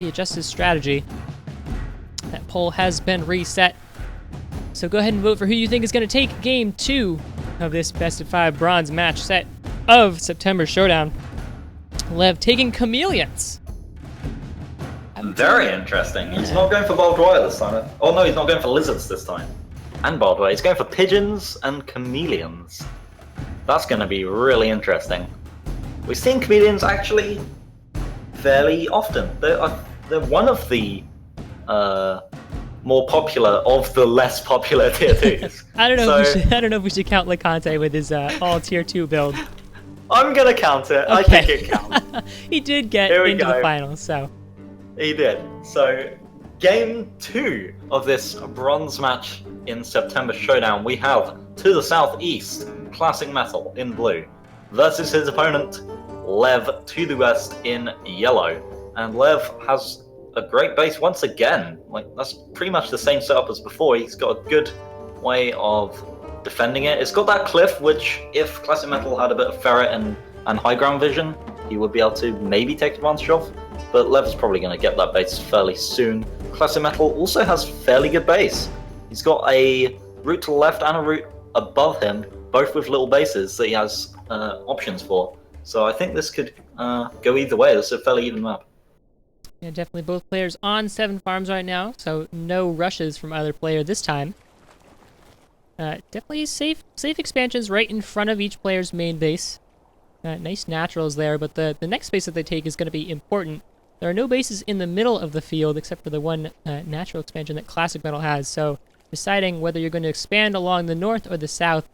He adjusts his strategy. That poll has been reset. So go ahead and vote for who you think is going to take Game 2 of this Best of 5 Bronze Match set of September Showdown. Lev taking Chameleons. Very interesting. He's not going for barbed wire this time. Oh no, he's not going for lizards this time. And barbed wire. He's going for pigeons and chameleons. That's going to be really interesting. We've seen chameleons actually fairly often. They're one of the more popular of the less popular tier 2s. I don't know if we should count LeConte with his all tier 2 build. I'm gonna count it. Okay. I think it counts. He did get into the finals, so. He did. So, Game 2 of this bronze match in September Showdown, we have to the southeast, ClassicMetal in blue, versus his opponent, Lev, to the west in yellow. And Lev has a great base once again. Like, that's pretty much the same setup as before. He's got a good way of defending it. It's got that cliff, which if ClassicMetal had a bit of ferret and high ground vision, he would be able to maybe take advantage of. But Lev is probably going to get that base fairly soon. ClassicMetal also has fairly good base. He's got a route to the left and a route above him, both with little bases that he has options for. So I think this could go either way. This is a fairly even map. Yeah, definitely both players on 7 farms right now, so no rushes from either player this time. Definitely safe expansions right in front of each player's main base. Nice naturals there, but the next base that they take is going to be important. There are no bases in the middle of the field except for the one natural expansion that ClassicMetal has, so deciding whether you're going to expand along the north or the south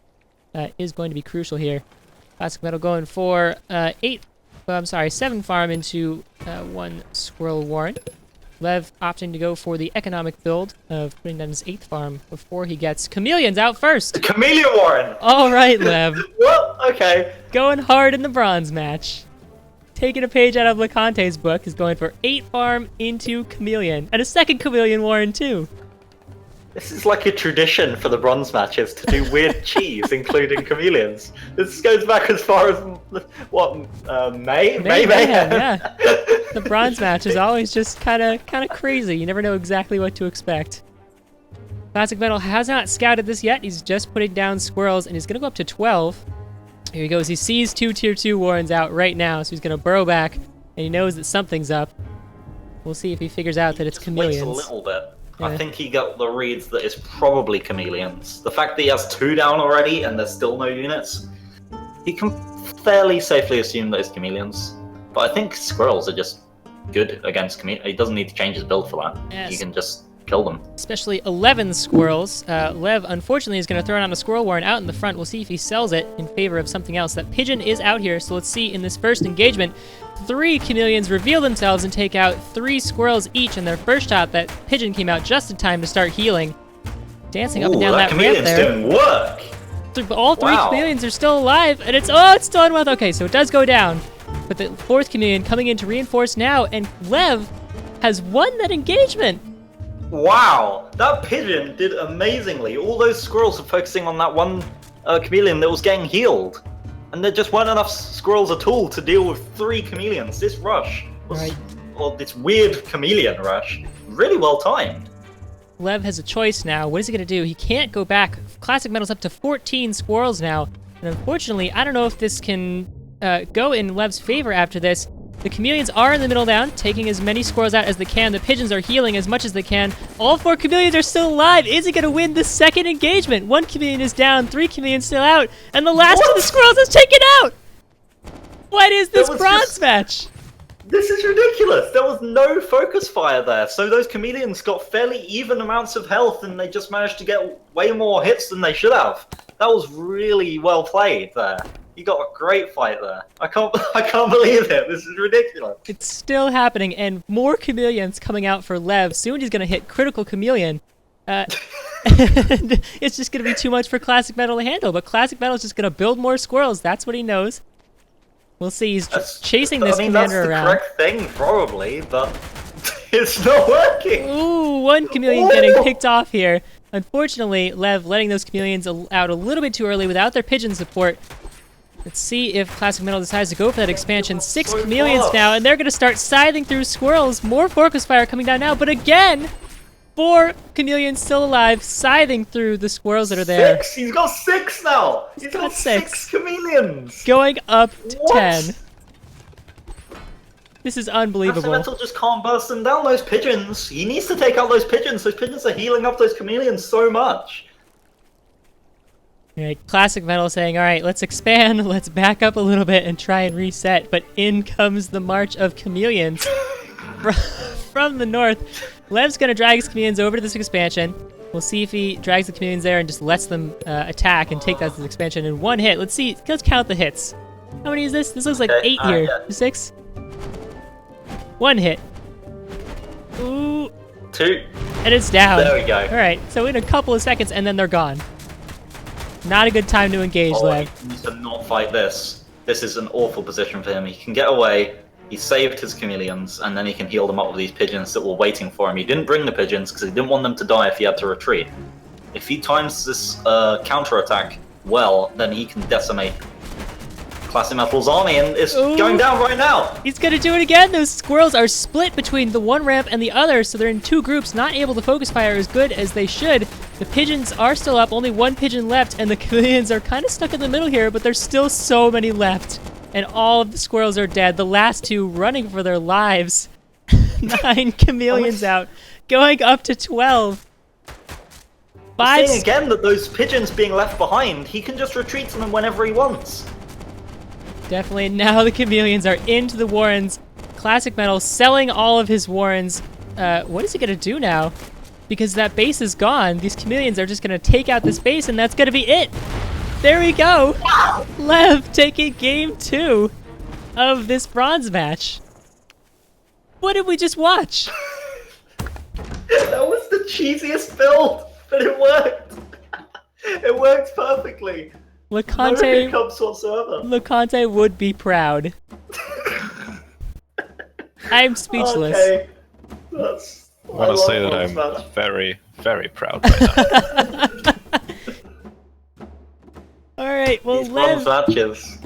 is going to be crucial here. ClassicMetal going for 7 farm into 1 squirrel warren. Lev opting to go for the economic build of putting down his 8th farm before he gets chameleons out first. The chameleon warren! All right, Lev. Well, okay. Going hard in the bronze match. Taking a page out of LeConte's book, is going for 8 farm into chameleon. And a second chameleon warren, too. This is like a tradition for the bronze matches to do weird cheese, including chameleons. This goes back as far as, what, May? Mayhem, yeah. The bronze match is always just kind of crazy. You never know exactly what to expect. ClassicMetal has not scouted this yet. He's just putting down squirrels, and he's going to go up to 12. Here he goes. He sees 2 tier 2 warrens out right now, so he's going to burrow back, and he knows that something's up. We'll see if he figures out that it's chameleons. Waits a little bit. Yeah. I think he got the reads that it's probably chameleons. The fact that he has 2 down already and there's still no units, he can fairly safely assume that it's chameleons. But I think squirrels are just good against chameleons. He doesn't need to change his build for that. Yes. He can just kill them. Especially 11 squirrels. Lev, unfortunately, is going to throw down a squirrel warren out in the front. We'll see if he sells it in favor of something else. That pigeon is out here, so let's see in this first engagement. 3 chameleons reveal themselves and take out 3 squirrels each, and their first shot, that pigeon came out just in time to start healing. Dancing up and down that ramp there. Doing work. All 3 chameleons are still alive, and it's still on with. Okay, so it does go down. But the 4th chameleon coming in to reinforce now, and Lev has won that engagement. Wow, that pigeon did amazingly. All those squirrels are focusing on that one chameleon that was getting healed. And there just weren't enough squirrels at all to deal with 3 chameleons. This rush was, or this weird chameleon rush, really well timed. Lev has a choice now. What is he going to do? He can't go back. ClassicMetal's up to 14 squirrels now. And unfortunately, I don't know if this can go in Lev's favor after this. The chameleons are in the middle down, taking as many squirrels out as they can. The pigeons are healing as much as they can. All 4 chameleons are still alive. Is he going to win the second engagement? 1 chameleon is down, 3 chameleons still out, and the last of the squirrels is taken out! What is this bronze match? This is ridiculous. There was no focus fire there, so those chameleons got fairly even amounts of health, and they just managed to get way more hits than they should have. That was really well played there. You got a great fight there. I can't believe it. This is ridiculous. It's still happening, and more chameleons coming out for Lev. Soon he's going to hit critical chameleon. And it's just going to be too much for ClassicMetal to handle, but ClassicMetal is just going to build more squirrels. That's what he knows. We'll see. He's chasing this commander around. That's the correct thing, probably, but it's not working. Ooh, 1 chameleon getting picked off here. Unfortunately, Lev letting those chameleons out a little bit too early without their pigeon support. Let's see if Classic Metal decides to go for that expansion. 6 So chameleons fast. now, and they're going to start scything through squirrels. More focus fire coming down now, but again, 4 chameleons still alive, scything through the squirrels that are there. 6! He's got 6 now! He's got got six. 6 chameleons! Going up to What? 10. This is unbelievable. Metal just can't burst them down, those pigeons. He needs to take out those pigeons. Those pigeons are healing up those chameleons so much. Alright, Classic Metal saying, alright, let's expand, let's back up a little bit and try and reset. But in comes the march of chameleons from the north. Lev's gonna drag his chameleons over to this expansion. We'll see if he drags the chameleons there and just lets them attack and take that to this expansion in one hit. Let's count the hits. How many is this? This looks like 8 here. Yeah. 6? 1 hit. Ooh. 2. And it's down. There we go. Alright, so in a couple of seconds and then they're gone. Not a good time to engage, Lev. He needs to not fight this. This is an awful position for him. He can get away. He saved his chameleons, and then he can heal them up with these pigeons that were waiting for him. He didn't bring the pigeons because he didn't want them to die if he had to retreat. If he times this counterattack well, then he can decimate Classic Metal's army, and it's going down right now. He's gonna do it again. Those squirrels are split between the one ramp and the other, so they're in 2 groups, not able to focus fire as good as they should. The pigeons are still up, only 1 pigeon left, and the chameleons are kind of stuck in the middle here, but there's still so many left. And all of the squirrels are dead. The last 2 running for their lives. 9 chameleons out, going up to 12. 5. Saying again that those pigeons being left behind, he can just retreat to them whenever he wants. Definitely, now the chameleons are into the warrens. Classic Metal selling all of his warrens. What is he gonna do now? Because that base is gone, these chameleons are just gonna take out this base and that's gonna be it. There we go. Wow. Lev taking game 2 of this bronze match. What did we just watch? That was the cheesiest build, but it worked. It worked perfectly. No hiccups whatsoever. LeConte would be proud. I'm speechless. Okay. I want to say that I'm very, very proud right now. All right, well, These bronze matches.